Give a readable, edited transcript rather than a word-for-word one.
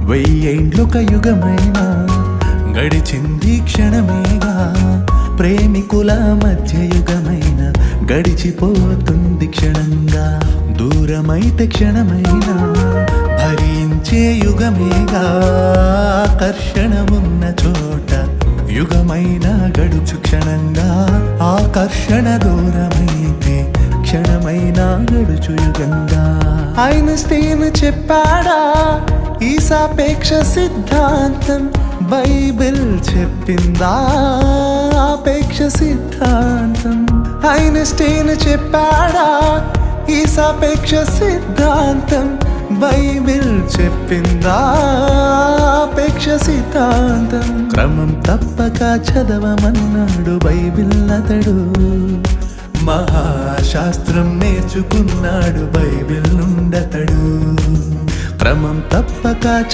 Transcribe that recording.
వెయ్యేండ్లొక యుగమైనా గడిచింది క్షణమేగా, ప్రేమికుల మధ్య యుగమైన గడిచిపోతుంది క్షణంగా. దూరమైతే క్షణమైనా భరించే యుగమేగా, ఆకర్షణ ఉన్న చోట యుగమైన గడుచు క్షణంగా. ఆకర్షణ దూరమైతే క్షణమైనా గడుచు యుగంగా. ఐన్స్టీన్ చెప్పాడా ఈ సాపేక్ష సిద్ధాంతం? బైబిల్ చెప్పిందా ఆపేక్ష సిద్ధాంతం? ఐన్స్టీన్ చెప్పాడా ఈ సాపేక్ష సిద్ధాంతం? బైబిల్ చెప్పిందా ఆపేక్ష సిద్ధాంతం? క్రమం తప్పక చదవమన్నాడు బైబిల్ అతడు, మహాశాస్త్రం నేర్చుకున్నాడు బైబిల్ నుండతడు. క్రమం తప్పక